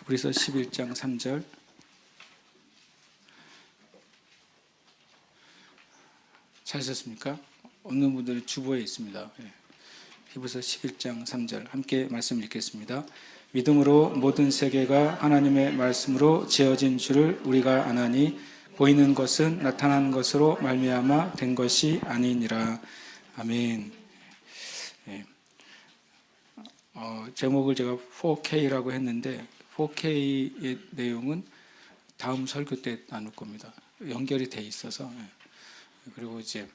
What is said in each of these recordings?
히브리서 11장 3절. 찾으셨습니까? 없는 분들은 주보에 있습니다. 히브리서 11장 3절 함께 말씀 읽겠습니다. 믿음으로 모든 세계가 하나님의 말씀으로 지어진 줄을 우리가 아나니 보이는 것은 나타난 것으로 말미암아 된 것이 아니니라. 아멘. 제목을 제가 4K라고 했는데 4K의 내용은 다음 설교 때 나눌 겁니다. 연결이 돼 있어서. 그리고 이제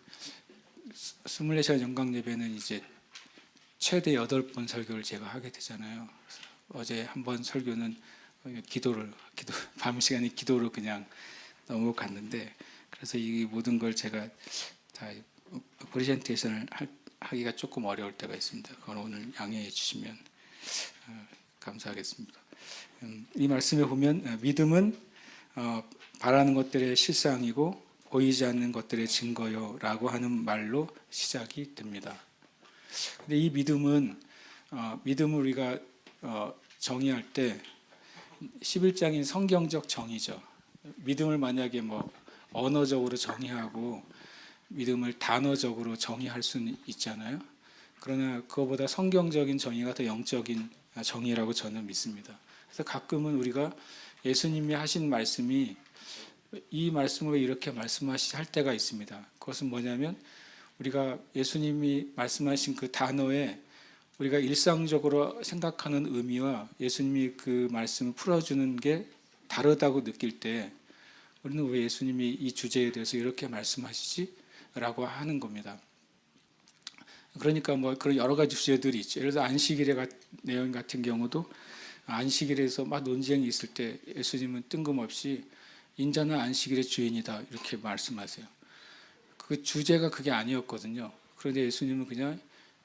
24시간 영광 예배는 이제 최대 8번 설교를 제가 하게 되잖아요. 어제 한 번 설교는 밤 시간에 기도로 그냥 넘어갔는데, 그래서 이 모든 걸 제가 다 프레젠테이션을 하기가 조금 어려울 때가 있습니다. 그건 오늘 양해해 주시면 감사하겠습니다. 이 말씀에 보면 믿음은 바라는 것들의 실상이고 보이지 않는 것들의 증거요 라고 하는 말로 시작이 됩니다. 근데 이 믿음을 우리가 정의할 때 11장인 성경적 정의죠. 믿음을 만약에 언어적으로 정의하고 믿음을 단어적으로 정의할 수는 있잖아요. 그러나 그거보다 성경적인 정의가 더 영적인 정의라고 저는 믿습니다. 그래서 가끔은 우리가 예수님이 하신 말씀이 이 말씀을 이렇게 말씀하시 할 때가 있습니다. 그것은 뭐냐면 우리가 예수님이 말씀하신 그 단어에 우리가 일상적으로 생각하는 의미와 예수님이 그 말씀을 풀어주는 게 다르다고 느낄 때 우리는 왜 예수님이 이 주제에 대해서 이렇게 말씀하시지? 라고 하는 겁니다. 그러니까 그런 여러 가지 주제들이 있죠. 예를 들어 안식일의 내용 같은 경우도 안식일에서 막 논쟁이 있을 때 예수님은 뜬금없이 인자는 안식일의 주인이다 이렇게 말씀하세요. 그 주제가 그게 아니었거든요. 그런데 예수님은 그냥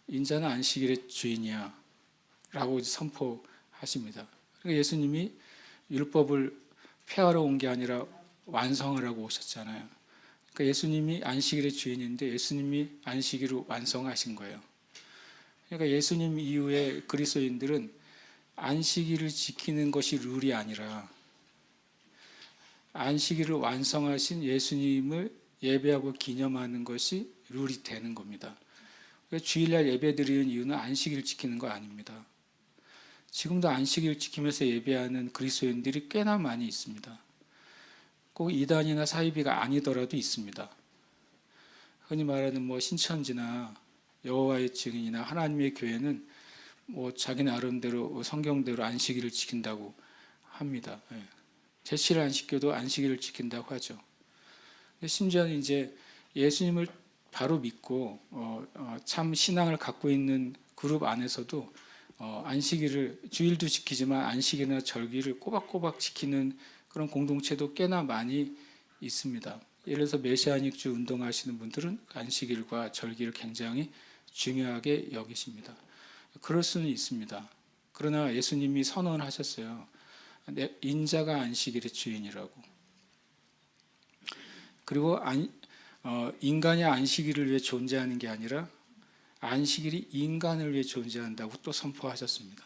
인자는 안식일의 주인이야 라고 선포하십니다. 그러니까 예수님이 율법을 폐하러 온 게 아니라 완성을 하고 오셨잖아요. 그러니까 예수님이 안식일의 주인인데 예수님이 안식일을 완성하신 거예요. 그러니까 예수님 이후에 그리스도인들은 안식일을 지키는 것이 룰이 아니라 안식일을 완성하신 예수님을 예배하고 기념하는 것이 룰이 되는 겁니다. 주일날 예배드리는 이유는 안식일을 지키는 거 아닙니다. 지금도 안식일을 지키면서 예배하는 그리스도인들이 꽤나 많이 있습니다. 꼭 이단이나 사이비가 아니더라도 있습니다. 흔히 말하는 신천지나 여호와의 증인이나 하나님의 교회는 자기 나름대로 성경대로 안식일을 지킨다고 합니다. 제7 안식교도 안식일을 지킨다고 하죠. 심지어는 이제 예수님을 바로 믿고 참 신앙을 갖고 있는 그룹 안에서도 안식일을 주일도 지키지만 안식일이나 절기를 꼬박꼬박 지키는 그런 공동체도 꽤나 많이 있습니다. 예를 들어서 메시아닉주 운동하시는 분들은 안식일과 절기를 굉장히 중요하게 여기십니다. 그럴 수는 있습니다. 그러나 예수님이 선언하셨어요. 인자가 안식일의 주인이라고. 그리고 인간이 안식일을 위해 존재하는 게 아니라 안식일이 인간을 위해 존재한다고 또 선포하셨습니다.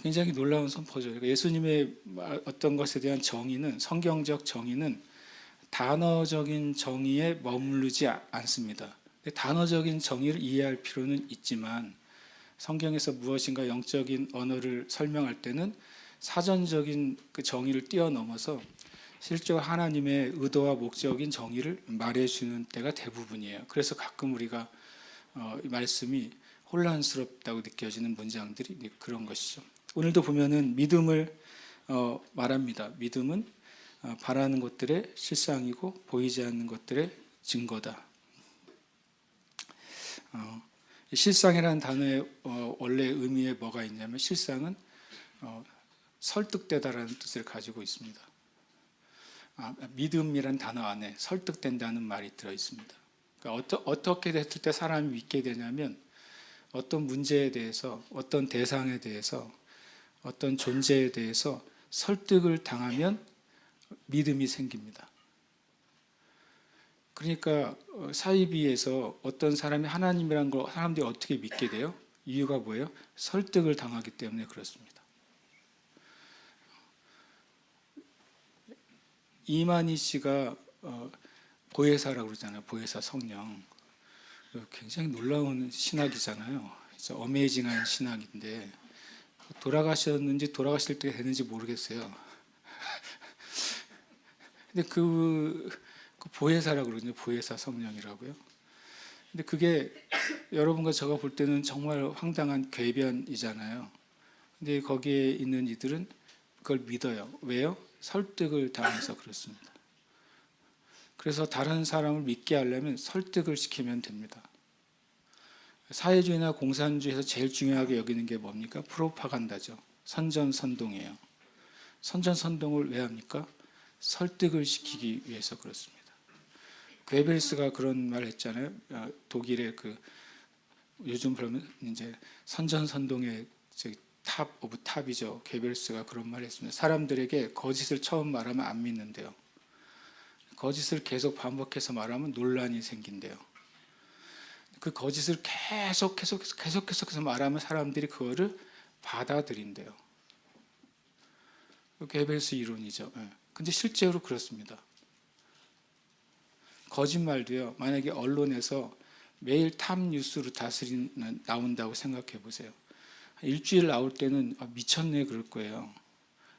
굉장히 놀라운 선포죠. 예수님의 어떤 것에 대한 정의는, 성경적 정의는 단어적인 정의에 머무르지 않습니다. 단어적인 정의를 이해할 필요는 있지만 성경에서 무엇인가 영적인 언어를 설명할 때는 사전적인 그 정의를 뛰어넘어서 실제로 하나님의 의도와 목적인 정의를 말해주는 때가 대부분이에요. 그래서 가끔 우리가 말씀이 혼란스럽다고 느껴지는 문장들이 그런 것이죠. 오늘도 보면은 믿음을 말합니다. 믿음은 바라는 것들의 실상이고 보이지 않는 것들의 증거다. 실상이라는 단어의 원래 의미에 뭐가 있냐면 실상은 설득되다라는 뜻을 가지고 있습니다. 믿음이라는 단어 안에 설득된다는 말이 들어있습니다. 그러니까 어떻게 됐을 때 사람이 믿게 되냐면 어떤 문제에 대해서, 어떤 대상에 대해서, 어떤 존재에 대해서 설득을 당하면 믿음이 생깁니다. 그러니까 사이비에서 어떤 사람이 하나님이라는 걸 사람들이 어떻게 믿게 돼요? 이유가 뭐예요? 설득을 당하기 때문에 그렇습니다. 이만희 씨가 보혜사라고 그러잖아요. 보혜사 성령. 굉장히 놀라운 신학이잖아요. 진짜 어메이징한 신학인데 돌아가셨는지 돌아가실 때 됐는지 모르겠어요. 근데 그 보혜사라고 그러거든요. 보혜사 성령이라고요. 근데 그게 여러분과 제가 볼 때는 정말 황당한 궤변이잖아요. 근데 거기에 있는 이들은 그걸 믿어요. 왜요? 설득을 당해서 그렇습니다. 그래서 다른 사람을 믿게 하려면 설득을 시키면 됩니다. 사회주의나 공산주의에서 제일 중요하게 여기는 게 뭡니까? 프로파간다죠. 선전선동이에요. 선전선동을 왜 합니까? 설득을 시키기 위해서 그렇습니다. 괴벨스가 그런 말 했잖아요. 독일의 요즘 그러면 이제 선전선동의 탑 오브 탑이죠. 괴벨스가 그런 말 했습니다. 사람들에게 거짓을 처음 말하면 안 믿는데요. 거짓을 계속 반복해서 말하면 논란이 생긴대요. 그 거짓을 계속해서 말하면 사람들이 그거를 받아들인대요. 괴벨스 이론이죠. 근데 실제로 그렇습니다. 거짓말도요. 만약에 언론에서 매일 탑 뉴스로 다스리는 나온다고 생각해 보세요. 일주일 나올 때는 미쳤네 그럴 거예요.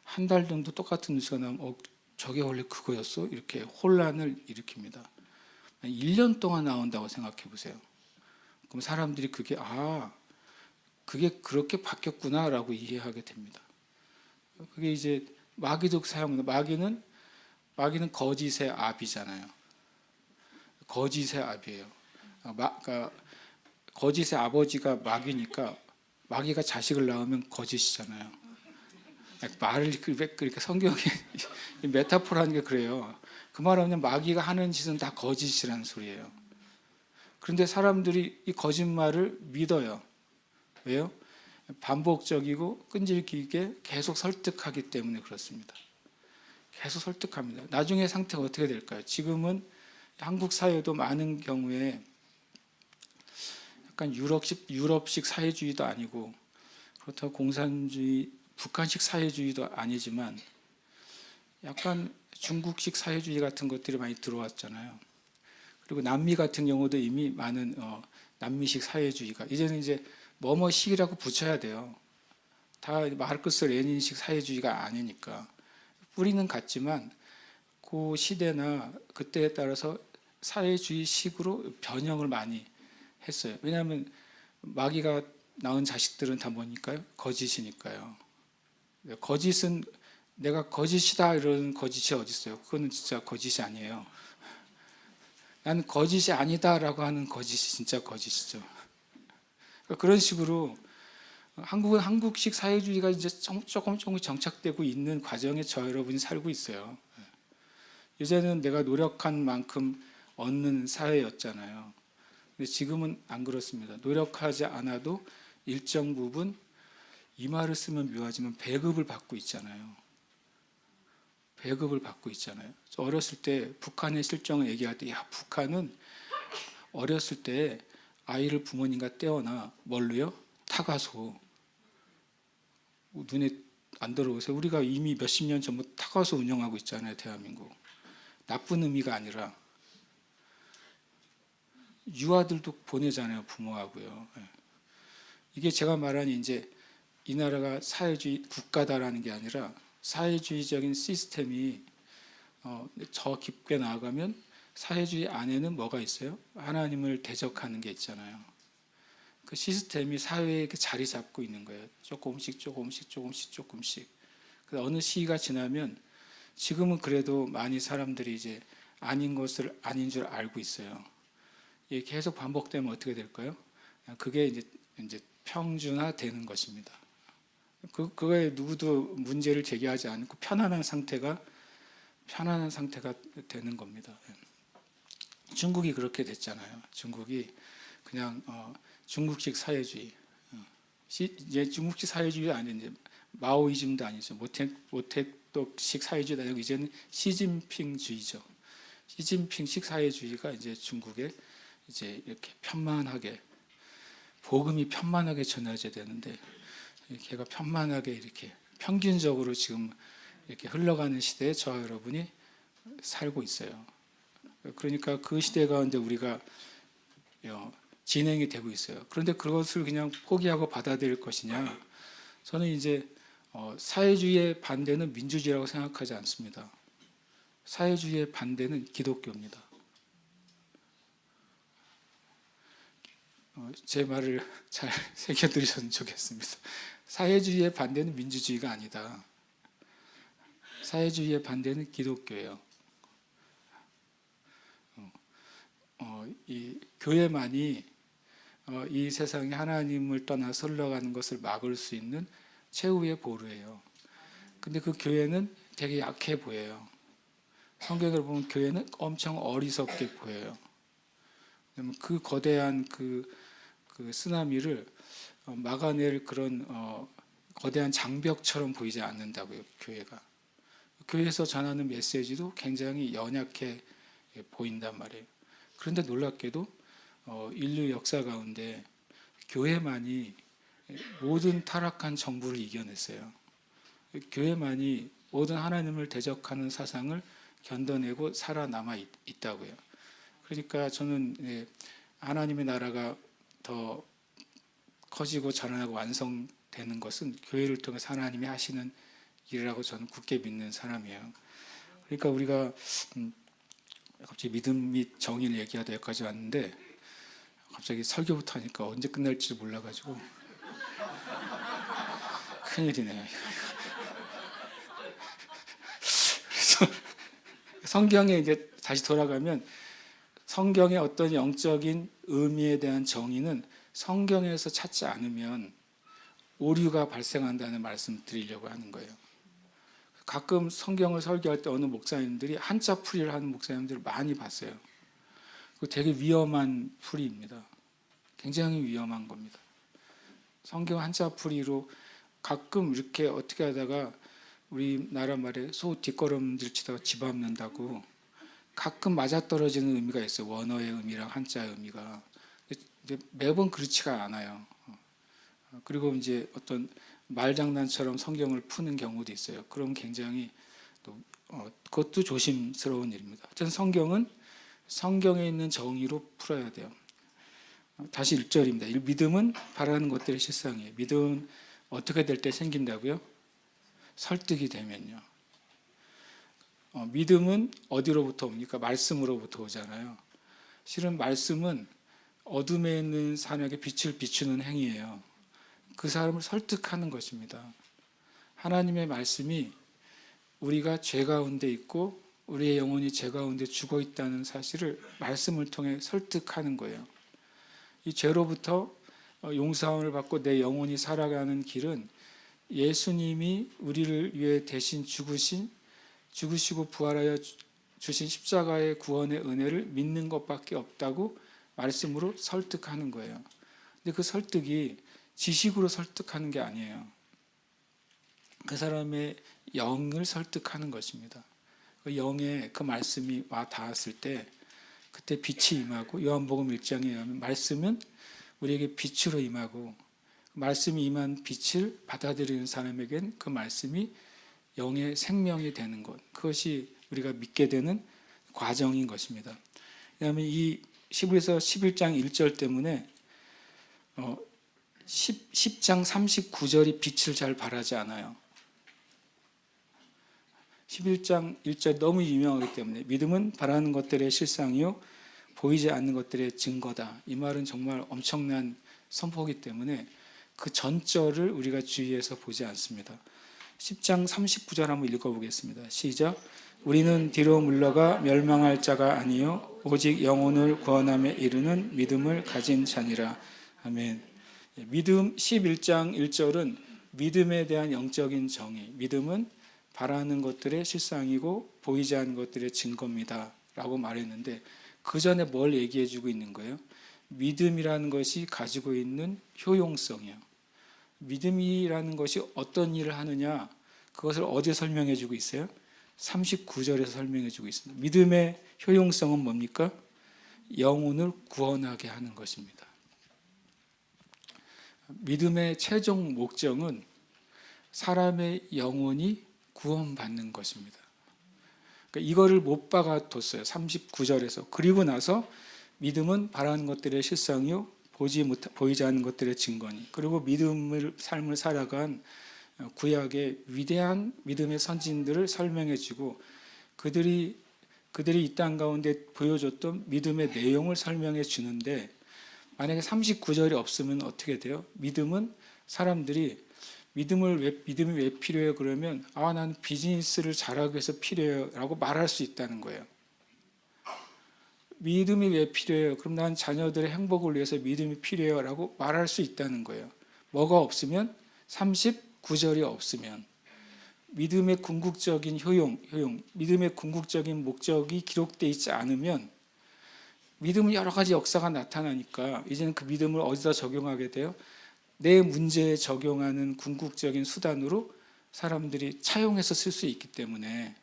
한 달 정도 똑같은 뉴스가 나오면 저게 원래 그거였어? 이렇게 혼란을 일으킵니다. 1년 동안 나온다고 생각해 보세요. 그럼 사람들이 그게 그렇게 바뀌었구나라고 이해하게 됩니다. 그게 이제 마귀도 사용합니다. 마귀는 거짓의 압이잖아요. 거짓의 압이에요. 그러니까 거짓의 아버지가 마귀니까 마귀가 자식을 낳으면 거짓이잖아요. 말을 그렇게 성경에 메타포라는 게 그래요. 그 말하면 마귀가 하는 짓은 다 거짓이라는 소리예요. 그런데 사람들이 이 거짓말을 믿어요. 왜요? 반복적이고 끈질기게 계속 설득하기 때문에 그렇습니다. 계속 설득합니다. 나중에 상태가 어떻게 될까요? 지금은 한국 사회도 많은 경우에 약간 유럽식 사회주의도 아니고 그렇다고 공산주의, 북한식 사회주의도 아니지만 약간 중국식 사회주의 같은 것들이 많이 들어왔잖아요. 그리고 남미 같은 경우도 이미 많은 남미식 사회주의가 이제는 이제 뭐뭐식이라고 붙여야 돼요. 다 마르크스 레닌식 사회주의가 아니니까 뿌리는 같지만 그 시대나 그때에 따라서 사회주의식으로 변형을 많이 했어요. 왜냐하면 마귀가 낳은 자식들은 다 뭐니까요? 거짓이니까요. 거짓은 내가 거짓이다 이런 거짓이 어디 있어요? 그거는 진짜 거짓이 아니에요. 나는 거짓이 아니다라고 하는 거짓이 진짜 거짓이죠. 그러니까 그런 식으로 한국은 한국식 사회주의가 이제 조금 정착되고 있는 과정에 저 여러분이 살고 있어요. 이제는 내가 노력한 만큼 얻는 사회였잖아요. 근데 지금은 안 그렇습니다. 노력하지 않아도 일정 부분 이 말을 쓰면 묘하지만 배급을 받고 있잖아요. 배급을 받고 있잖아요. 어렸을 때 북한의 실정을 얘기할 때 북한은 어렸을 때 아이를 부모님과 떼어나 뭘로요? 타가소. 눈에 안 들어오세요? 우리가 이미 몇십 년 전부터 타가소 운영하고 있잖아요. 대한민국. 나쁜 의미가 아니라 유아들도 보내잖아요. 부모하고요. 이게 제가 말하는 이제 이 나라가 사회주의 국가다라는 게 아니라 사회주의적인 시스템이 저 깊게 나아가면 사회주의 안에는 뭐가 있어요? 하나님을 대적하는 게 있잖아요. 그 시스템이 사회에 자리 잡고 있는 거예요. 조금씩. 그래서 어느 시기가 지나면 지금은 그래도 많이 사람들이 이제 아닌 것을 아닌 줄 알고 있어요. 이게 계속 반복되면 어떻게 될까요? 그게 이제 평준화되는 것입니다. 그거에 누구도 문제를 제기하지 않고 편안한 상태가 되는 겁니다. 중국이 그렇게 됐잖아요. 중국이 그냥 중국식 사회주의, 이제 중국식 사회주의 아닌 이제 마오이즘도 아니죠. 모택독식 사회주의도 아니고 이제는 시진핑주의죠. 시진핑식 사회주의가 이제 중국에 이제 이렇게 편만하게 복음이 편만하게 전해져야 되는데 걔가 편만하게 이렇게 평균적으로 지금 이렇게 흘러가는 시대에 저 여러분이 살고 있어요. 그러니까 그 시대 가운데 우리가 진행이 되고 있어요. 그런데 그것을 그냥 포기하고 받아들일 것이냐? 저는 이제 사회주의의 반대는 민주주의라고 생각하지 않습니다. 사회주의의 반대는 기독교입니다. 제 말을 잘 새겨들으셨으면 좋겠습니다. 사회주의의 반대는 민주주의가 아니다. 사회주의의 반대는 기독교예요. 이 교회만이 이 세상에 하나님을 떠나서 흘러가는 것을 막을 수 있는 최후의 보루예요. 근데 그 교회는 되게 약해 보여요. 성경을 보면 교회는 엄청 어리석게 보여요. 그 거대한 그 쓰나미를 막아낼 그런 거대한 장벽처럼 보이지 않는다고요. 교회가. 교회에서 전하는 메시지도 굉장히 연약해 보인단 말이에요. 그런데 놀랍게도 인류 역사 가운데 교회만이 모든 타락한 정부를 이겨냈어요. 교회만이 모든 하나님을 대적하는 사상을 견뎌내고 살아남아 있다고요. 그러니까 저는 하나님의 나라가 더 커지고 자라나고 완성되는 것은 교회를 통해서 하나님이 하시는 일이라고 저는 굳게 믿는 사람이에요. 그러니까 우리가 갑자기 믿음 및 정의를 얘기하다 여기까지 왔는데 갑자기 설교부터 하니까 언제 끝날지 몰라가지고 큰일이네요. 그래서 성경에 이제 다시 돌아가면 성경의 어떤 영적인 의미에 대한 정의는 성경에서 찾지 않으면 오류가 발생한다는 말씀 드리려고 하는 거예요. 가끔 성경을 설교할 때 어느 목사님들이 한자 풀이를 하는 목사님들을 많이 봤어요. 그 되게 위험한 풀이입니다. 굉장히 위험한 겁니다. 성경 한자 풀이로 가끔 이렇게 어떻게 하다가 우리나라 말에 소 뒷걸음질 치다가 집 밟는다고 가끔 맞아떨어지는 의미가 있어요. 원어의 의미랑 한자의 의미가. 매번 그렇지가 않아요. 그리고 이제 어떤 말장난처럼 성경을 푸는 경우도 있어요. 그럼 굉장히 또 그것도 조심스러운 일입니다. 어쨌든 성경은 성경에 있는 정의로 풀어야 돼요. 다시 1절입니다. 믿음은 바라는 것들의 실상이에요. 믿음은 어떻게 될 때 생긴다고요? 설득이 되면요. 믿음은 어디로부터 옵니까? 말씀으로부터 오잖아요. 실은 말씀은 어둠에 있는 사람에게 빛을 비추는 행위예요. 그 사람을 설득하는 것입니다. 하나님의 말씀이 우리가 죄 가운데 있고 우리의 영혼이 죄 가운데 죽어 있다는 사실을 말씀을 통해 설득하는 거예요. 이 죄로부터 용서함을 받고 내 영혼이 살아가는 길은 예수님이 우리를 위해 대신 죽으시고 부활하여 주신 십자가의 구원의 은혜를 믿는 것밖에 없다고 말씀으로 설득하는 거예요. 근데 그 설득이 지식으로 설득하는 게 아니에요. 그 사람의 영을 설득하는 것입니다. 그 영에 그 말씀이 와 닿았을 때 그때 빛이 임하고 요한복음 1장에 의하면 말씀은 우리에게 빛으로 임하고 말씀이 임한 빛을 받아들이는 사람에겐 그 말씀이 영의 생명이 되는 것, 그것이 우리가 믿게 되는 과정인 것입니다. 그다음에 이 히브리서 11장 1절 때문에 10장 39절이 빛을 잘 발하지 않아요. 11장 1절 너무 유명하기 때문에 믿음은 바라는 것들의 실상이요 보이지 않는 것들의 증거다. 이 말은 정말 엄청난 선포이기 때문에 그 전절을 우리가 주의해서 보지 않습니다. 10장 39절 한번 읽어보겠습니다. 시작. 우리는 뒤로 물러가 멸망할 자가 아니요 오직 영혼을 구원함에 이르는 믿음을 가진 자니라. 아멘. 믿음 11장 1절은 믿음에 대한 영적인 정의, 믿음은 바라는 것들의 실상이고 보이지 않는 것들의 증거입니다 라고 말했는데 그 전에 뭘 얘기해 주고 있는 거예요? 믿음이라는 것이 가지고 있는 효용성이요. 믿음이라는 것이 어떤 일을 하느냐, 그것을 어디에 설명해 주고 있어요? 39절에서 설명해 주고 있습니다. 믿음의 효용성은 뭡니까? 영혼을 구원하게 하는 것입니다. 믿음의 최종 목적은 사람의 영혼이 구원받는 것입니다. 그러니까 이거를 못 박아뒀어요. 39절에서. 그리고 나서 믿음은 바라는 것들의 실상이요 보이지 않는 것들의 증거니. 그리고 삶을 살아간 구약의 위대한 믿음의 선진들을 설명해주고 그들이 이 땅 가운데 보여줬던 믿음의 내용을 설명해 주는데, 만약에 39절이 없으면 어떻게 돼요? 믿음은 사람들이 믿음이 왜 필요해요? 그러면 난 비즈니스를 잘하기 위해서 필요해요 라고 말할 수 있다는 거예요. 믿음이 왜 필요해요? 그럼 난 자녀들의 행복을 위해서 믿음이 필요해요 라고 말할 수 있다는 거예요. 뭐가 없으면? 39절이 없으면 믿음의 궁극적인 효용, 믿음의 궁극적인 목적이 기록되어 있지 않으면 믿음은 여러 가지 역사가 나타나니까 이제는 그 믿음을 어디다 적용하게 돼요? 내 문제에 적용하는 궁극적인 수단으로 사람들이 차용해서 쓸 수 있기 때문에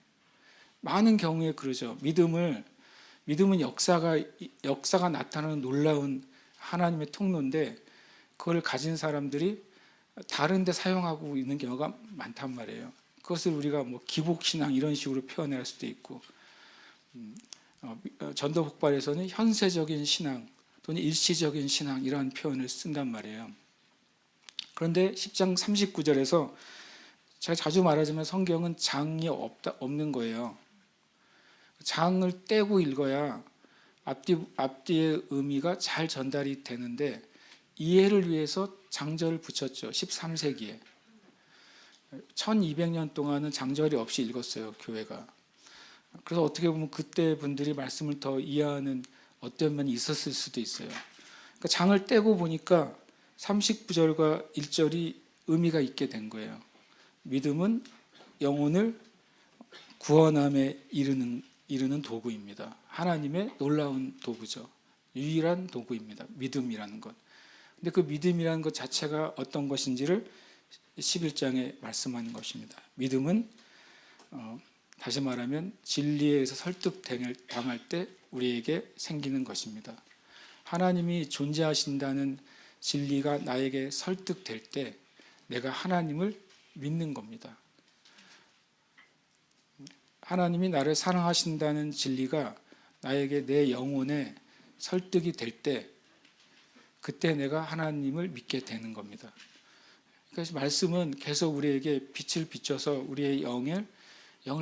많은 경우에 그러죠. 믿음은 역사가 나타나는 놀라운 하나님의 통로인데 그걸 가진 사람들이 다른 데 사용하고 있는 경우가 많단 말이에요. 그것을 우리가 기복신앙 이런 식으로 표현할 수도 있고, 전도 폭발에서는 현세적인 신앙 또는 일시적인 신앙 이런 표현을 쓴단 말이에요. 그런데 10장 39절에서 제가 자주 말하지만 성경은 장이 없는 거예요. 장을 떼고 읽어야 앞뒤의 의미가 잘 전달이 되는데 이해를 위해서 장절을 붙였죠. 13세기에 1200년 동안은 장절이 없이 읽었어요, 교회가. 그래서 어떻게 보면 그때 분들이 말씀을 더 이해하는 어떤 면이 있었을 수도 있어요. 그러니까 장을 떼고 보니까 39절과 1절이 의미가 있게 된 거예요. 믿음은 영혼을 구원함에 이르는 도구입니다. 하나님의 놀라운 도구죠. 유일한 도구입니다. 믿음이라는 것. 근데 그 믿음이라는 것 자체가 어떤 것인지를 11장에 말씀하는 것입니다. 믿음은 다시 말하면 진리에 의해서 설득당할 때 우리에게 생기는 것입니다. 하나님이 존재하신다는 진리가 나에게 설득될 때 내가 하나님을 믿는 겁니다. 하나님이 나를 사랑하신다는 진리가 나에게 내 영혼에 설득이 될 때 그때 내가 하나님을 믿게 되는 겁니다. 그래서 말씀은 계속 우리에게 빛을 비춰서 우리의 영을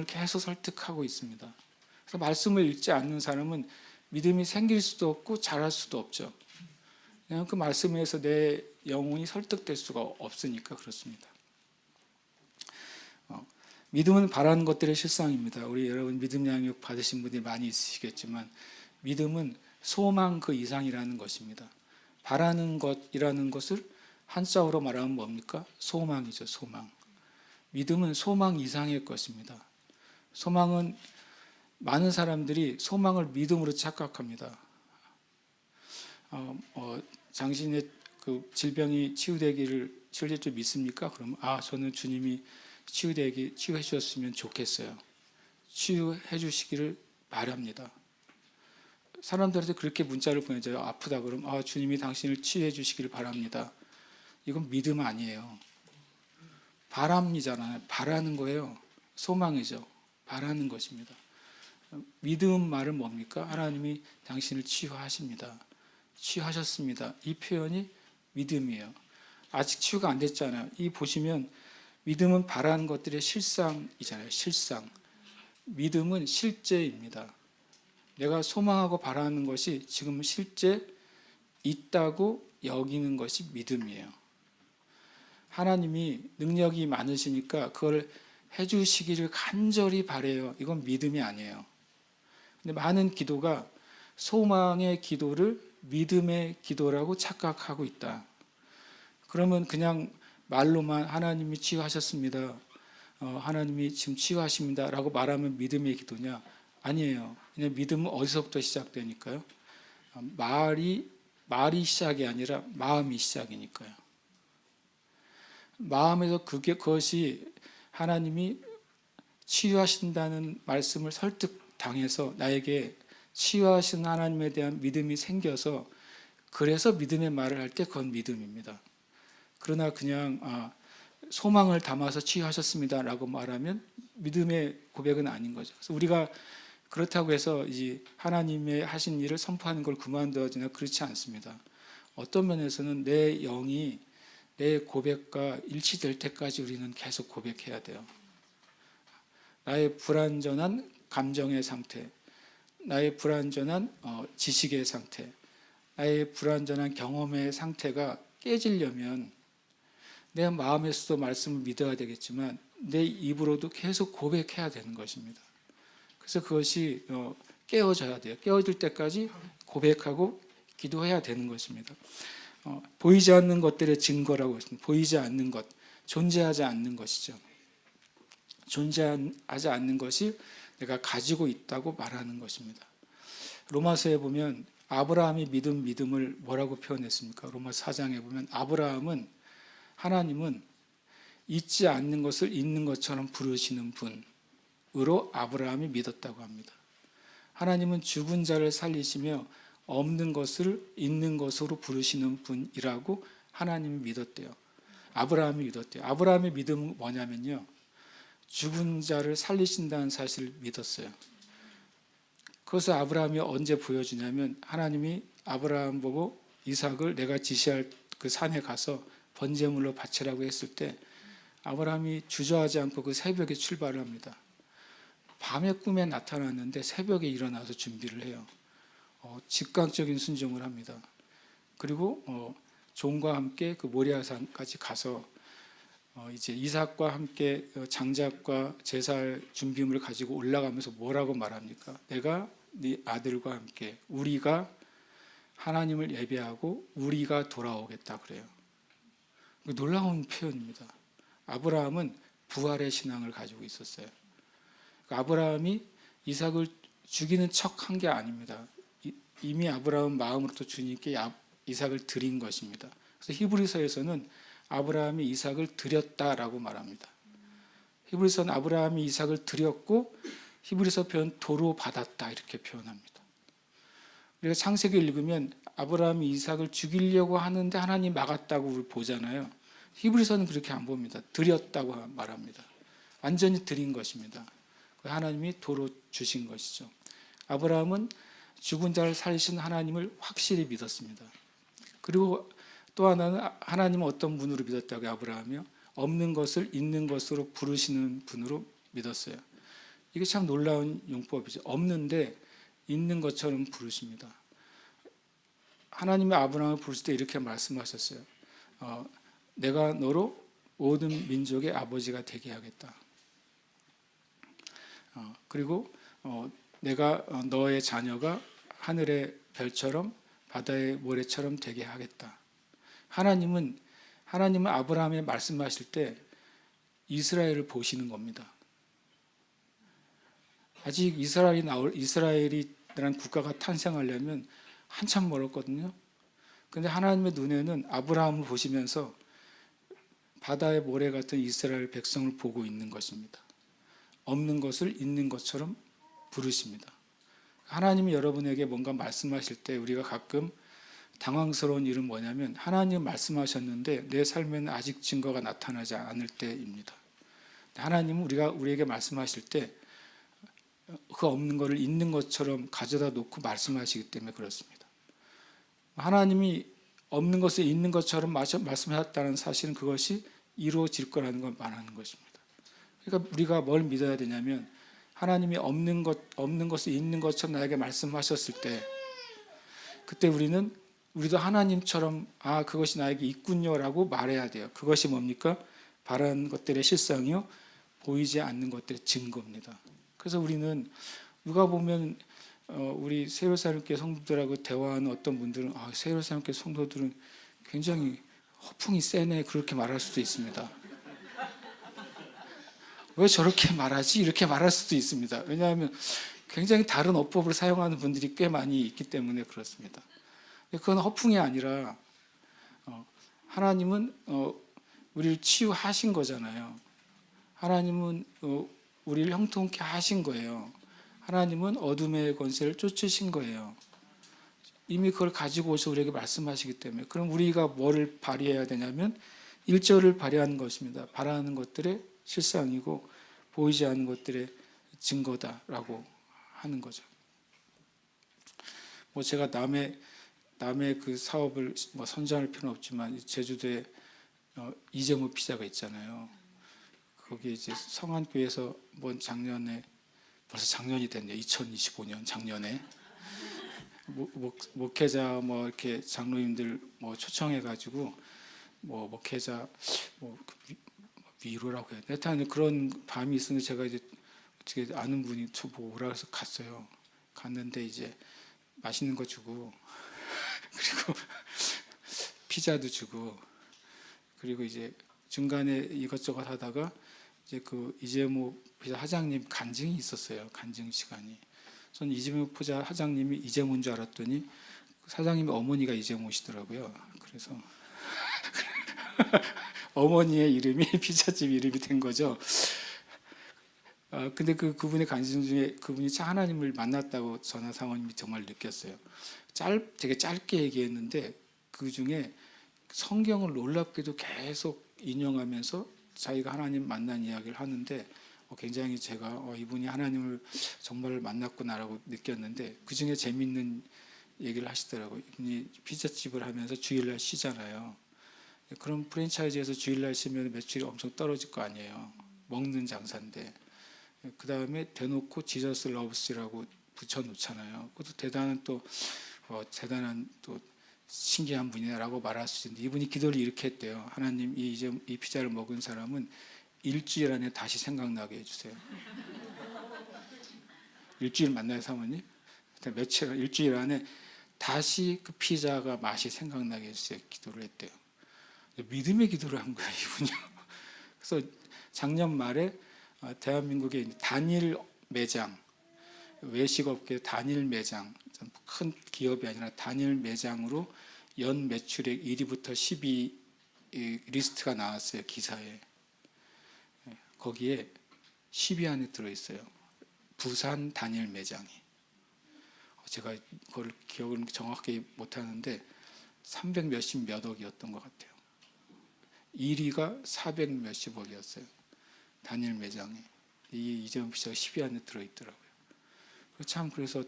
계속 설득하고 있습니다. 그래서 말씀을 읽지 않는 사람은 믿음이 생길 수도 없고 자랄 수도 없죠. 그냥 그 말씀에 의해서 내 영혼이 설득될 수가 없으니까 그렇습니다. 믿음은 바라는 것들의 실상입니다. 우리 여러분 믿음 양육 받으신 분들이 많이 있으시겠지만 믿음은 소망 그 이상이라는 것입니다. 바라는 것이라는 것을 한자어로 말하면 뭡니까? 소망이죠, 소망. 믿음은 소망 이상의 것입니다. 소망은 많은 사람들이 소망을 믿음으로 착각합니다. 당신의 그 질병이 치유되기를 실제로 믿습니까? 그러면 저는 주님이 치유해 주셨으면 좋겠어요. 치유해 주시기를 바랍니다. 사람들한테 그렇게 문자를 보내줘요. 아프다 그러면 주님이 당신을 치유해 주시기를 바랍니다. 이건 믿음 아니에요. 바람이잖아요. 바라는 거예요. 소망이죠. 바라는 것입니다. 믿음 말은 뭡니까? 하나님이 당신을 치유하십니다. 치유하셨습니다. 이 표현이 믿음이에요. 아직 치유가 안 됐잖아요. 이 보시면 믿음은 바라는 것들의 실상이잖아요. 실상. 믿음은 실제입니다. 내가 소망하고 바라는 것이 지금 실제 있다고 여기는 것이 믿음이에요. 하나님이 능력이 많으시니까 그걸 해주시기를 간절히 바라요. 이건 믿음이 아니에요. 근데 많은 기도가 소망의 기도를 믿음의 기도라고 착각하고 있다. 그러면 그냥 말로만 하나님이 치유하셨습니다. 하나님이 지금 치유하십니다. 라고 말하면 믿음의 기도냐? 아니에요. 그냥 믿음은 어디서부터 시작되니까요? 말이 시작이 아니라 마음이 시작이니까요. 마음에서 그것이 하나님이 치유하신다는 말씀을 설득당해서 나에게 치유하신 하나님에 대한 믿음이 생겨서 그래서 믿음의 말을 할 때 그건 믿음입니다. 그러나 그냥 소망을 담아서 치유하셨습니다 라고 말하면 믿음의 고백은 아닌 거죠. 그래서 우리가 그렇다고 해서 이 하나님의 하신 일을 선포하는 걸 그만둬야 되나? 그렇지 않습니다. 어떤 면에서는 내 영이 내 고백과 일치될 때까지 우리는 계속 고백해야 돼요. 나의 불완전한 감정의 상태, 나의 불완전한 지식의 상태, 나의 불완전한 경험의 상태가 깨지려면 내 마음에서도 말씀을 믿어야 되겠지만 내 입으로도 계속 고백해야 되는 것입니다. 그래서 그것이 깨어져야 돼요. 깨어질 때까지 고백하고 기도해야 되는 것입니다. 보이지 않는 것들의 증거라고 했습니다. 보이지 않는 것, 존재하지 않는 것이죠. 존재하지 않는 것이 내가 가지고 있다고 말하는 것입니다. 로마서에 보면 아브라함이 믿음을 뭐라고 표현했습니까? 로마서 4장에 보면 하나님은 있지 않는 것을 있는 것처럼 부르시는 분으로 아브라함이 믿었다고 합니다. 하나님은 죽은 자를 살리시며 없는 것을 있는 것으로 부르시는 분이라고 하나님이 믿었대요. 아브라함이 믿었대요. 아브라함의 믿음은 뭐냐면요, 죽은 자를 살리신다는 사실을 믿었어요. 그것을 아브라함이 언제 보여주냐면 하나님이 아브라함 보고 이삭을 내가 지시할 그 산에 가서 번제물로 바치라고 했을 때 아브라함이 주저하지 않고 그 새벽에 출발을 합니다. 밤의 꿈에 나타났는데 새벽에 일어나서 준비를 해요. 즉각적인 순종을 합니다. 그리고 종과 함께 그 모리아산까지 가서 이제 이삭과 함께 장작과 제사 준비물을 가지고 올라가면서 뭐라고 말합니까? 내가 네 아들과 함께 우리가 하나님을 예배하고 우리가 돌아오겠다 그래요. 놀라운 표현입니다. 아브라함은 부활의 신앙을 가지고 있었어요. 아브라함이 이삭을 죽이는 척한 게 아닙니다. 이미 아브라함 마음으로부터 주님께 이삭을 드린 것입니다. 그래서 히브리서에서는 아브라함이 이삭을 드렸다라고 말합니다. 히브리서는 아브라함이 이삭을 드렸고 히브리서 표현 도로 받았다 이렇게 표현합니다. 우리가 창세기 읽으면 아브라함이 이삭을 죽이려고 하는데 하나님 막았다고 보잖아요. 히브리서는 그렇게 안 봅니다. 드렸다고 말합니다. 완전히 드린 것입니다. 하나님이 도로 주신 것이죠. 아브라함은 죽은 자를 살리신 하나님을 확실히 믿었습니다. 그리고 또 하나는 하나님은 어떤 분으로 믿었다고요? 아브라함이요? 없는 것을 있는 것으로 부르시는 분으로 믿었어요. 이게 참 놀라운 용법이죠. 없는데 있는 것처럼 부르십니다. 하나님이 아브라함을 부르실 때 이렇게 말씀하셨어요. 내가 너로 모든 민족의 아버지가 되게 하겠다. 그리고 내가 너의 자녀가 하늘의 별처럼 바다의 모래처럼 되게 하겠다. 하나님은 아브라함에 말씀하실 때 이스라엘을 보시는 겁니다. 아직 이스라엘이라는 국가가 탄생하려면 한참 멀었거든요. 그런데 하나님의 눈에는 아브라함을 보시면서 바다의 모래 같은 이스라엘 백성을 보고 있는 것입니다. 없는 것을 있는 것처럼 부르십니다. 하나님이 여러분에게 뭔가 말씀하실 때 우리가 가끔 당황스러운 일은 뭐냐면 하나님 말씀하셨는데 내 삶에는 아직 증거가 나타나지 않을 때입니다. 하나님은 우리에게 말씀하실 때 그 없는 것을 있는 것처럼 가져다 놓고 말씀하시기 때문에 그렇습니다. 하나님이 없는 것을 있는 것처럼 말씀하셨다는 사실은 그것이 이루어질 거라는 걸 말하는 것입니다. 그러니까 우리가 뭘 믿어야 되냐면 하나님이 없는 것을 있는 것처럼 나에게 말씀하셨을 때 그때 우리도 하나님처럼 그것이 나에게 있군요라고 말해야 돼요. 그것이 뭡니까? 바라는 것들의 실상이요, 보이지 않는 것들의 증거입니다. 그래서 우리는 누가 보면 우리 새로사람교회 성도들하고 대화하는 어떤 분들은 새로사람교회 성도들은 굉장히 허풍이 세네 그렇게 말할 수도 있습니다. 왜 저렇게 말하지? 이렇게 말할 수도 있습니다. 왜냐하면 굉장히 다른 어법을 사용하는 분들이 꽤 많이 있기 때문에 그렇습니다. 그건 허풍이 아니라 하나님은 우리를 치유하신 거잖아요. 하나님은 우리를 형통케 하신 거예요. 하나님은 어둠의 권세를 쫓으신 거예요. 이미 그걸 가지고 오셔서 우리에게 말씀하시기 때문에 그럼 우리가 뭐를 발휘해야 되냐면 1절을 발휘하는 것입니다. 바라는 것들의 실상이고 보이지 않는 것들의 증거다라고 하는 거죠. 뭐 제가 남의 그 사업을 뭐 선전할 필요는 없지만 제주도에 이재모 피자가 있잖아요. 거기 이제 성안교에서 뭐 작년에, 벌써 작년이 됐네요. 2025년 작년에 목회자 뭐 이렇게 장로님들 뭐 초청해가지고 뭐 목회자 뭐 위로라고 해야 되나? 하여튼 그런 밤이 있었는데 제가 이제 어떻게 아는 분이 저보고 오라 해서 갔어요. 갔는데 이제 맛있는 거 주고 그리고 피자도 주고 그리고 이제 중간에 이것저것 하다가 이제 그 이재모 피자 사장님 간증이 있었어요. 간증 시간이. 저는 이재모 피자 사장님이 이재모인 줄 알았더니 사장님의 어머니가 이재모시더라고요. 그래서 어머니의 이름이 피자집 이름이 된 거죠. 근데 그분의 간증 중에 그분이 하나님을 만났다고 전하 사모님이 정말 느꼈어요. 되게 짧게 얘기했는데 그 중에 성경을 놀랍게도 계속 인용하면서 자기가 하나님 만난 이야기를 하는데 굉장히 제가 이분이 하나님을 정말 만났구나라고 느꼈는데 그 중에 재밌는 얘기를 하시더라고요. 이분이 피자집을 하면서 주일날 쉬잖아요. 그럼 프랜차이즈에서 주일날 쉬면 매출이 엄청 떨어질 거 아니에요. 먹는 장사인데. 그 다음에 대놓고 지저스 러브스라고 붙여놓잖아요. 그것도 대단한 또 신기한 분이라고 말할 수 있는데 이분이 기도를 이렇게 했대요. 하나님 이 피자를 먹은 사람은 일주일 안에 다시 생각나게 해주세요. 일주일 만나요 사모님? 일주일 안에 다시 그 피자가 맛이 생각나게 해주세요. 기도를 했대요. 믿음의 기도를 한 거예요 이분이요. 그래서 작년 말에 대한민국의 단일 매장, 외식업계 단일 매장, 큰 기업이 아니라 단일 매장으로 연 매출액 1위부터 10위 리스트가 나왔어요. 기사에. 거기에 10위 안에 들어있어요. 부산 단일 매장이. 제가 그걸 기억을 정확히 못하는데 300 몇십 몇 억이었던 것 같아요. 1위가 400 몇십억이었어요. 단일 매장에. 이 이재모 피자가 10위 안에 들어있더라고요. 참 그래서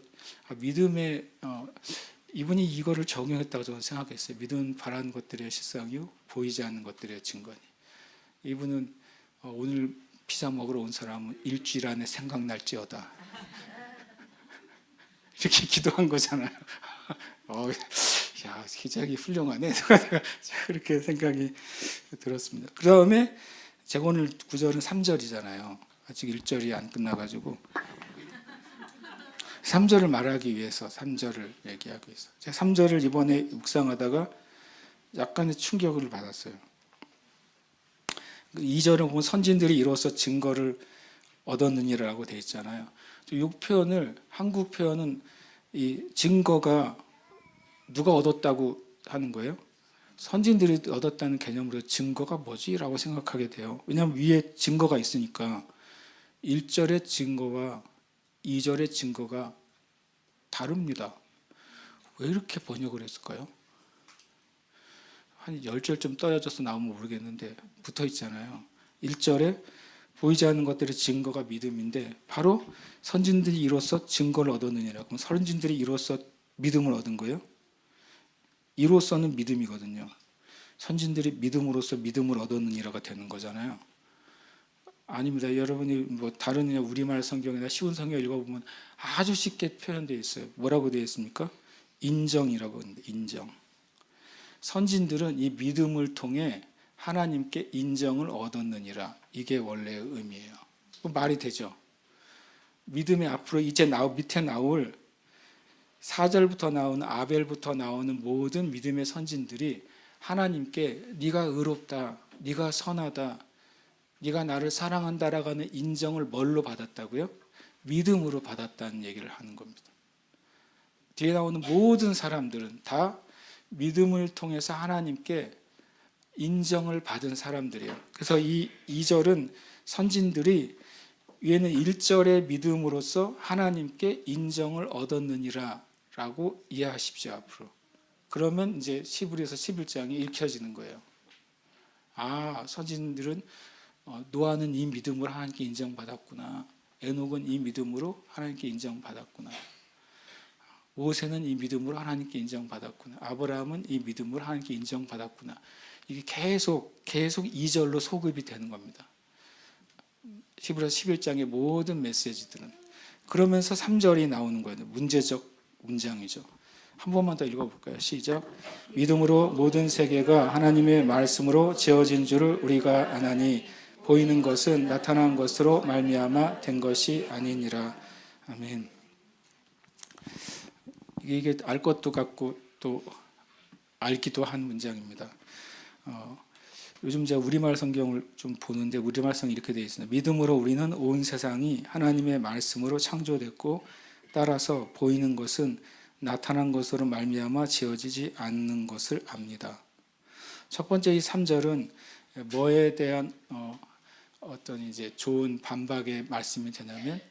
믿음의 이분이 이거를 적용했다고 저는 생각했어요. 믿음은 바라는 것들의 실상이요 보이지 않는 것들의 증거니. 이분은 오늘 피자 먹으러 온 사람은 일주일 안에 생각날지어다 이렇게 기도한 거잖아요. 야, 기적이 훌륭하네. 그렇게 생각이 들었습니다. 그 다음에 제가 오늘 구절은 3절이잖아요. 아직 1절이 안 끝나가지고 3절을 말하기 위해서 3절을 얘기하고 있어요. 제가 3절을 이번에 묵상하다가 약간의 충격을 받았어요. 2절은 보면 선진들이 이로써 증거를 얻었느니라고 되어 있잖아요. 이 표현을 한국 표현은 이 증거가 누가 얻었다고 하는 거예요? 선진들이 얻었다는 개념으로 증거가 뭐지? 라고 생각하게 돼요. 왜냐하면 위에 증거가 있으니까 1절의 증거와 2절의 증거가 다릅니다. 왜 이렇게 번역을 했을까요? 한 10절쯤 떨어져서 나오면 모르겠는데 붙어 있잖아요. 1절에 보이지 않는 것들의 증거가 믿음인데 바로 선진들이 이로써 증거를 얻었느니라. 그럼 선진들이 이로써 믿음을 얻은 거예요? 이로써는 믿음이거든요. 선진들이 믿음으로써 믿음을 얻었느니라가 되는 거잖아요. 아닙니다. 여러분이 뭐 다른 우리말 성경이나 쉬운 성경 읽어보면 아주 쉽게 표현되어 있어요. 뭐라고 되어 있습니까? 인정이라고 합니다. 인정. 선진들은 이 믿음을 통해 하나님께 인정을 얻었느니라. 이게 원래의 의미예요. 말이 되죠. 믿음의 앞으로 이제 밑에 나올 4절부터 나오는 아벨부터 나오는 모든 믿음의 선진들이 하나님께 네가 의롭다, 네가 선하다, 네가 나를 사랑한다라고 하는 인정을 뭘로 받았다고요? 믿음으로 받았다는 얘기를 하는 겁니다. 뒤에 나오는 모든 사람들은 다 믿음을 통해서 하나님께 인정을 받은 사람들이에요. 그래서 이 2절은 선진들이 위에는 1절의 믿음으로써 하나님께 인정을 얻었느니라 라고 이해하십시오. 앞으로. 그러면 이제 히브리서 11장이 읽혀지는 거예요. 선진들은 노아는 이 믿음으로 하나님께 인정받았구나. 에녹은 이 믿음으로 하나님께 인정받았구나. 모세는 이 믿음으로 하나님께 인정받았구나. 아브라함은 이 믿음으로 하나님께 인정받았구나. 이게 계속 2절로 소급이 되는 겁니다. 히브리서 11장의 모든 메시지들은. 그러면서 3절이 나오는 거예요. 문제적 문장이죠. 한 번만 더 읽어볼까요? 시작. 믿음으로 모든 세계가 하나님의 말씀으로 지어진 줄을 우리가 아나니 보이는 것은 나타난 것으로 말미암아 된 것이 아니니라. 아멘. 이게 알 것도 같고 또 알기도 한 문장입니다. 요즘 제가 우리말 성경을 좀 보는데 우리말 성경이 이렇게 되어 있습니다. 믿음으로 우리는 온 세상이 하나님의 말씀으로 창조됐고 따라서 보이는 것은 나타난 것으로 말미암아 지어지지 않는 것을 압니다. 첫 번째 이 3절은 뭐에 대한 어떤 이제 좋은 반박의 말씀이 되냐면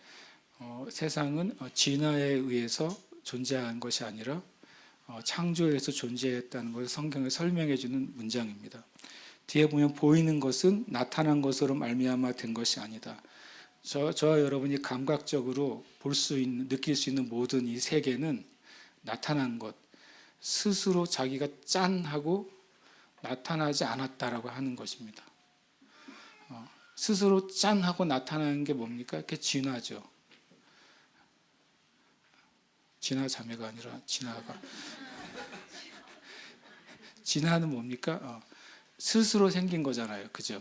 세상은 진화에 의해서 존재한 것이 아니라 창조에서 존재했다는 것을 성경에 설명해 주는 문장입니다. 뒤에 보면 보이는 것은 나타난 것으로 말미암아 된 것이 아니다. 저와 여러분이 감각적으로 볼 수 있는, 느낄 수 있는 모든 이 세계는 나타난 것, 스스로 자기가 짠 하고 나타나지 않았다라고 하는 것입니다. 스스로 짠 하고 나타나는 게 뭡니까? 그게 진화죠. 진화 자매가 아니라 진화가. 진화는 뭡니까? 스스로 생긴 거잖아요. 그죠?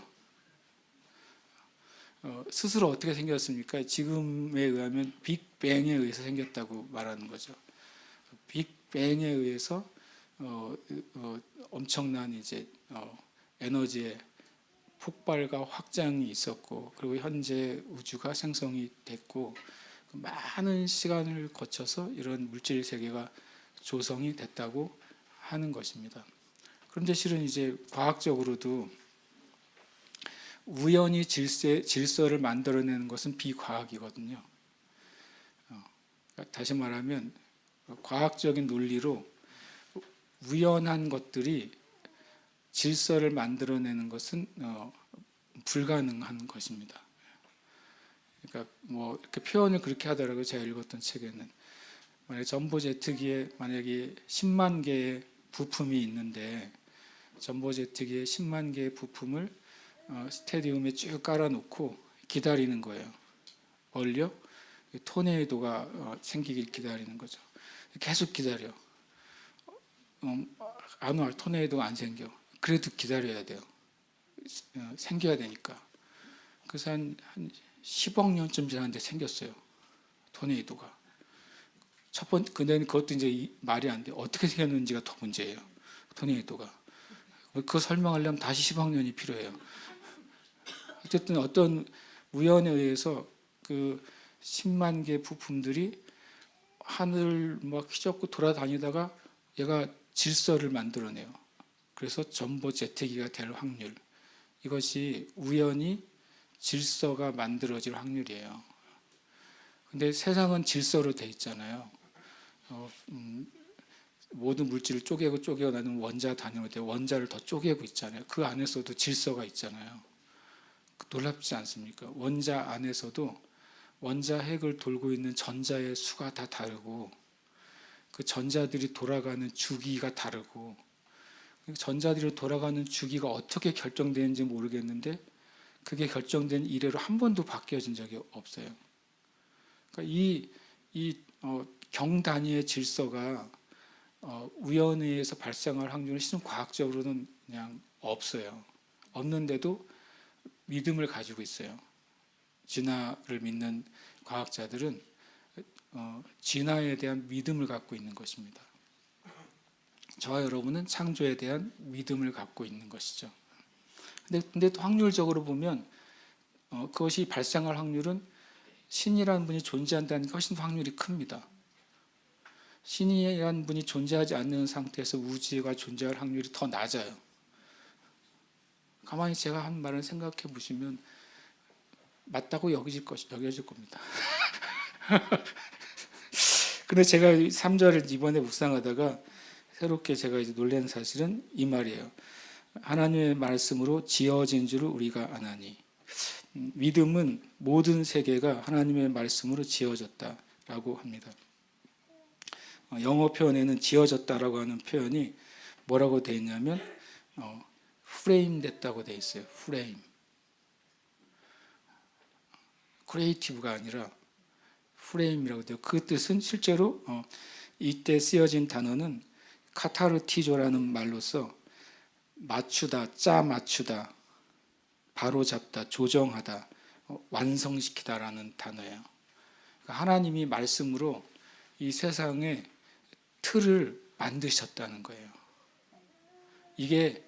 스스로 어떻게 생겼습니까? 지금에 의하면 빅뱅에 의해서 생겼다고 말하는 거죠. 빅뱅에 의해서 엄청난 이제 에너지의 폭발과 확장이 있었고, 그리고 현재 우주가 생성이 됐고, 많은 시간을 거쳐서 이런 물질 세계가 조성이 됐다고 하는 것입니다. 그런데 실은 이제 과학적으로도 우연히 질서를 만들어내는 것은 비과학이거든요. 다시 말하면 과학적인 논리로 우연한 것들이 질서를 만들어내는 것은 불가능한 것입니다. 그러니까 뭐 이렇게 표현을 그렇게 하더라고요. 제가 읽었던 책에는 만약 전보 제트기에 만약에 10만 개의 부품이 있는데 전보 제트기에 10만 개의 부품을 스테디움에 쭉 깔아놓고 기다리는 거예요. 뭘요? 토네이도가 생기길 기다리는 거죠. 계속 기다려. 안 와. 토네이도가 안 생겨. 그래도 기다려야 돼요. 생겨야 되니까. 그래서 한 10억 년쯤 지났는데 생겼어요. 토네이도가. 근데 그것도 이제 말이 안 돼. 어떻게 생겼는지가 더 문제예요. 토네이도가. 그거 설명하려면 다시 10억 년이 필요해요. 어쨌든 어떤 우연에 의해서 그 10만 개 부품들이 하늘을 막 휘젓고 돌아다니다가 얘가 질서를 만들어내요. 그래서 전보 제트기가 될 확률. 이것이 우연히 질서가 만들어질 확률이에요. 근데 세상은 질서로 돼 있잖아요. 모든 물질을 쪼개고 나는 원자 단위로 돼 원자를 더 쪼개고 있잖아요. 그 안에서도 질서가 있잖아요. 놀랍지 않습니까? 원자 안에서도 원자 핵을 돌고 있는 전자의 수가 다 다르고 그 전자들이 돌아가는 주기가 다르고 전자들이 돌아가는 주기가 어떻게 결정되는지 모르겠는데 그게 결정된 이래로 한 번도 바뀌어진 적이 없어요. 그러니까 경 단위의 질서가 우연에 의해서 발생할 확률은 실은 과학적으로는 그냥 없어요. 없는데도 믿음을 가지고 있어요. 진화를 믿는 과학자들은 진화에 대한 믿음을 갖고 있는 것입니다. 저와 여러분은 창조에 대한 믿음을 갖고 있는 것이죠. 근데 또 확률적으로 보면 그것이 발생할 확률은 신이라는 분이 존재한다는 게 훨씬 더 확률이 큽니다. 신이라는 분이 존재하지 않는 상태에서 우주가 존재할 확률이 더 낮아요. 가만히 제가 한 말을 생각해 보시면 맞다고 여겨질 겁니다. 근데 제가 3절을 이번에 묵상하다가 새롭게 제가 이제 놀란 사실은 이 말이에요. 하나님의 말씀으로 지어진 줄을 우리가 아나니. 믿음은 모든 세계가 하나님의 말씀으로 지어졌다라고 합니다. 영어 표현에는 지어졌다라고 하는 표현이 뭐라고 되어 있냐면 프레임 됐다고 되어 있어요. 프레임. 크리에이티브가 아니라 프레임이라고 돼요. 그 뜻은 실제로 이때 쓰여진 단어는 카타르티조라는 말로서 맞추다, 짜 맞추다, 바로잡다, 조정하다, 완성시키다라는 단어예요. 그러니까 하나님이 말씀으로 이 세상의 틀을 만드셨다는 거예요. 이게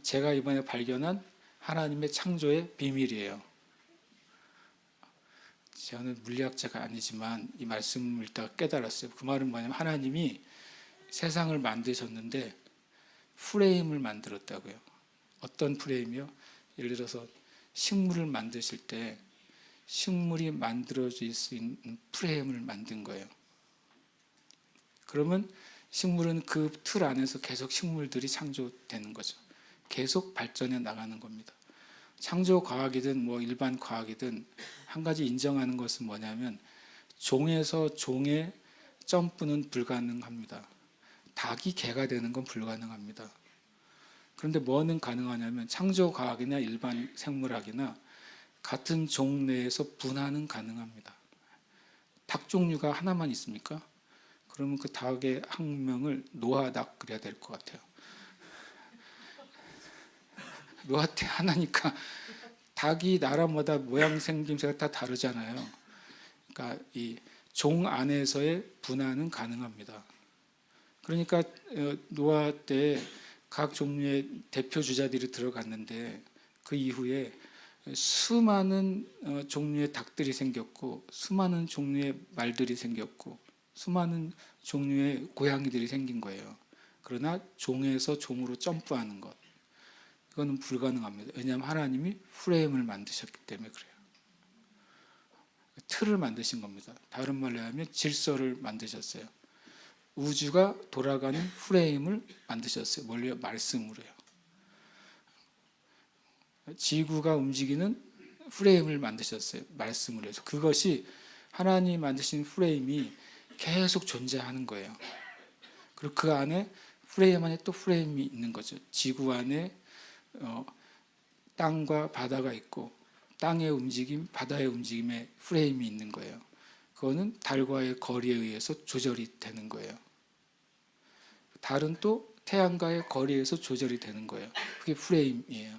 제가 이번에 발견한 하나님의 창조의 비밀이에요. 저는 물리학자가 아니지만 이 말씀을 읽다가 깨달았어요. 그 말은 뭐냐면 하나님이 세상을 만드셨는데 프레임을 만들었다고요. 어떤 프레임이요? 예를 들어서 식물을 만드실 때 식물이 만들어질 수 있는 프레임을 만든 거예요. 그러면 식물은 그 틀 안에서 계속 식물들이 창조되는 거죠. 계속 발전해 나가는 겁니다. 창조 과학이든 뭐 일반 과학이든 한 가지 인정하는 것은 뭐냐면 종에서 종의 점프는 불가능합니다. 닭이 개가 되는 건 불가능합니다. 그런데 뭐는 가능하냐면 창조 과학이나 일반 생물학이나 같은 종 내에서 분화는 가능합니다. 닭 종류가 하나만 있습니까? 그러면 그 닭의 학명을 노아닭 그래야 될 것 같아요. 노아태 하나니까 닭이 나라마다 모양 생김새가 다 다르잖아요. 그러니까 이 종 안에서의 분화는 가능합니다. 그러니까 노아 때 각 종류의 대표 주자들이 들어갔는데 그 이후에 수많은 종류의 닭들이 생겼고 수많은 종류의 말들이 생겼고 수많은 종류의 고양이들이 생긴 거예요. 그러나 종에서 종으로 점프하는 것 이거는 불가능합니다. 왜냐하면 하나님이 프레임을 만드셨기 때문에 그래요. 틀을 만드신 겁니다. 다른 말로 하면 질서를 만드셨어요. 우주가 돌아가는 프레임을 만드셨어요. 뭘요? 말씀으로요. 지구가 움직이는 프레임을 만드셨어요. 말씀으로 해서. 그것이 하나님이 만드신 프레임이 계속 존재하는 거예요. 그리고 그 안에 프레임 안에 또 프레임이 있는 거죠. 지구 안에 땅과 바다가 있고 땅의 움직임, 바다의 움직임에 프레임이 있는 거예요. 그거는 달과의 거리에 의해서 조절이 되는 거예요. 달은 또 태양과의 거리에서 조절이 되는 거예요. 그게 프레임이에요.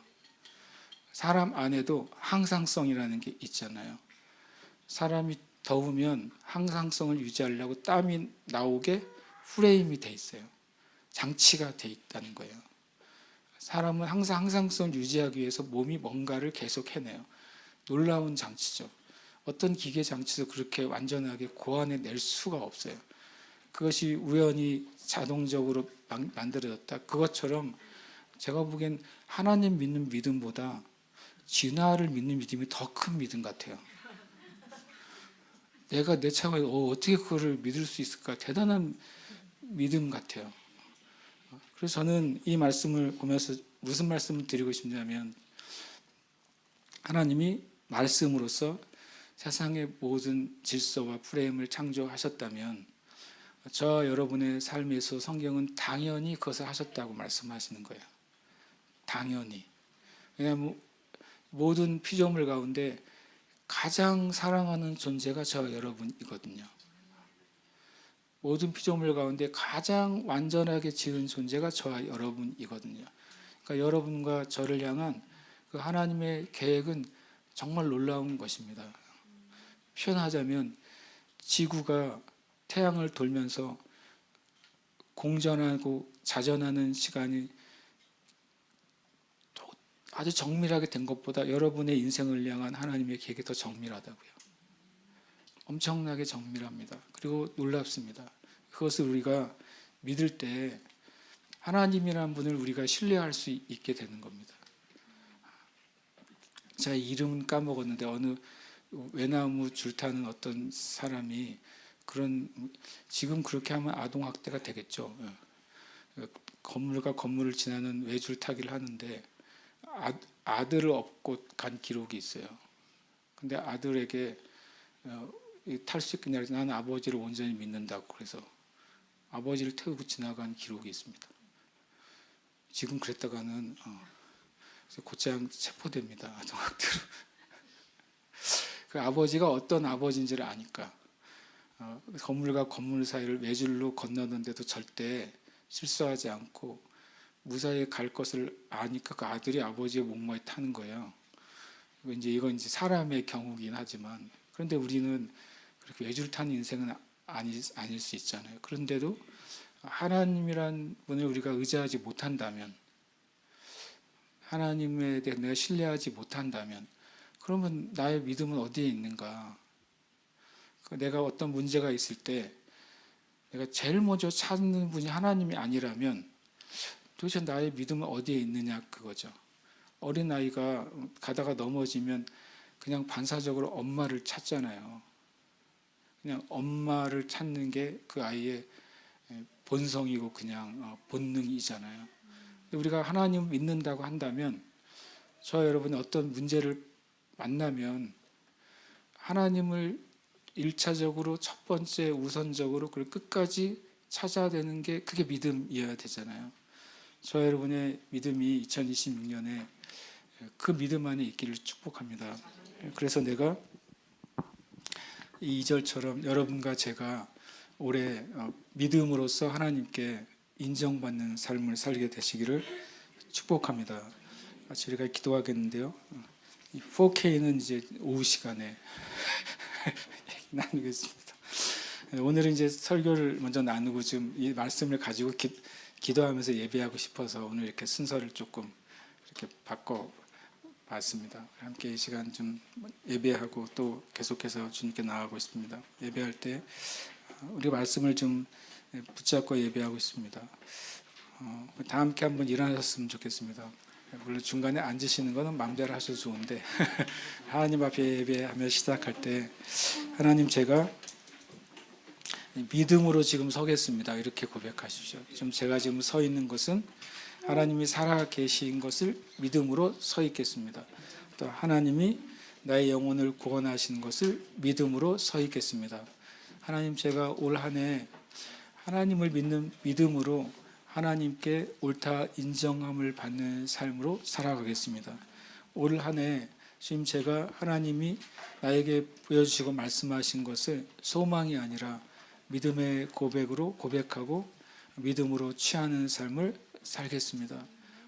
사람 안에도 항상성이라는 게 있잖아요. 사람이 더우면 항상성을 유지하려고 땀이 나오게 프레임이 돼 있어요. 장치가 돼 있다는 거예요. 사람은 항상 항상성을 유지하기 위해서 몸이 뭔가를 계속 해내요. 놀라운 장치죠. 어떤 기계 장치도 그렇게 완전하게 고안해낼 수가 없어요. 그것이 우연히 자동적으로 만들어졌다. 그것처럼 제가 보기엔 하나님 믿는 믿음보다 진화를 믿는 믿음이 더 큰 믿음 같아요. 내가 내 차가 어떻게 그거를 믿을 수 있을까? 대단한 믿음 같아요. 그래서 저는 이 말씀을 보면서 무슨 말씀을 드리고 싶냐면 하나님이 말씀으로써 세상의 모든 질서와 프레임을 창조하셨다면 저 여러분의 삶에서 성경은 당연히 그것을 하셨다고 말씀하시는 거예요. 당연히. 왜냐하면 모든 피조물 가운데 가장 사랑하는 존재가 저 여러분이거든요. 모든 피조물 가운데 가장 완전하게 지은 존재가 저와 여러분이거든요. 그러니까 여러분과 저를 향한 그 하나님의 계획은 정말 놀라운 것입니다. 표현하자면 지구가 태양을 돌면서 공전하고 자전하는 시간이 아주 정밀하게 된 것보다 여러분의 인생을 향한 하나님의 계획이 더 정밀하다고요. 엄청나게 정밀합니다. 그리고 놀랍습니다. 그것을 우리가 믿을 때 하나님이라는 분을 우리가 신뢰할 수 있게 되는 겁니다. 제가 이름은 까먹었는데 어느 외나무 줄 타는 어떤 사람이 그런 지금 그렇게 하면 아동학대가 되겠죠. 건물과 건물을 지나는 외줄 타기를 하는데 아들을 업고 간 기록이 있어요. 근데 아들에게 탈수있겠냐, 나는 아버지를 온전히 믿는다고 그래서 아버지를 태우고 지나간 기록이 있습니다. 지금 그랬다가는 곧장 체포됩니다. 아동학대로. 그 아버지가 어떤 아버지인지를 아니까 건물과 건물 사이를 외줄로 건너는데도 절대 실수하지 않고 무사히 갈 것을 아니까 그 아들이 아버지의 목마에 타는 거예요. 이건 이제 사람의 경우긴 하지만, 그런데 우리는 그렇게 외줄 타는 인생은 아닐 수 있잖아요. 그런데도 하나님이란 분을 우리가 의지하지 못한다면, 하나님에 대해 내가 신뢰하지 못한다면, 그러면 나의 믿음은 어디에 있는가? 내가 어떤 문제가 있을 때 내가 제일 먼저 찾는 분이 하나님이 아니라면 도대체 나의 믿음은 어디에 있느냐, 그거죠. 어린아이가 가다가 넘어지면 그냥 반사적으로 엄마를 찾잖아요. 그냥 엄마를 찾는 게 그 아이의 본성이고 그냥 본능이잖아요. 우리가 하나님 믿는다고 한다면, 저와 여러분이 어떤 문제를 만나면 하나님을 1차적으로 첫 번째 우선적으로 그걸 끝까지 찾아야 되는 게, 그게 믿음이어야 되잖아요. 저와 여러분의 믿음이 2026년에 그 믿음 안에 있기를 축복합니다. 그래서 내가 이 2절처럼 여러분과 제가 올해 믿음으로써 하나님께 인정받는 삶을 살게 되시기를 축복합니다. 같이 우리가 기도하겠는데요. 4K는 이제 오후 시간에 나누겠습니다. 오늘은 이제 설교를 먼저 나누고 좀 이 말씀을 가지고 기도하면서 예배하고 싶어서 오늘 이렇게 순서를 조금 이렇게 바꿔봤습니다. 함께 이 시간 좀 예배하고 또 계속해서 주님께 나아가고 있습니다. 예배할 때 우리 말씀을 좀 붙잡고 예배하고 있습니다. 다 함께 한번 일어나셨으면 좋겠습니다. 물론 중간에 앉으시는 거는 마음대로 하셔도 좋은데 하나님 앞에 예배하며 시작할 때, 하나님, 제가 믿음으로 지금 서겠습니다, 이렇게 고백하십시오. 제가 지금 서 있는 것은 하나님이 살아 계신 것을 믿음으로 서 있겠습니다. 또 하나님이 나의 영혼을 구원하시는 것을 믿음으로 서 있겠습니다. 하나님, 제가 올 한 해 하나님을 믿는 믿음으로 하나님께 옳다 인정함을 받는 삶으로 살아가겠습니다. 올 한 해 지금 제가 하나님이 나에게 보여주시고 말씀하신 것을 소망이 아니라 믿음의 고백으로 고백하고 믿음으로 취하는 삶을 살겠습니다.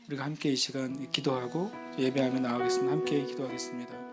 우리가 함께 이 시간 기도하고 예배하며 나아가겠습니다. 함께 기도하겠습니다.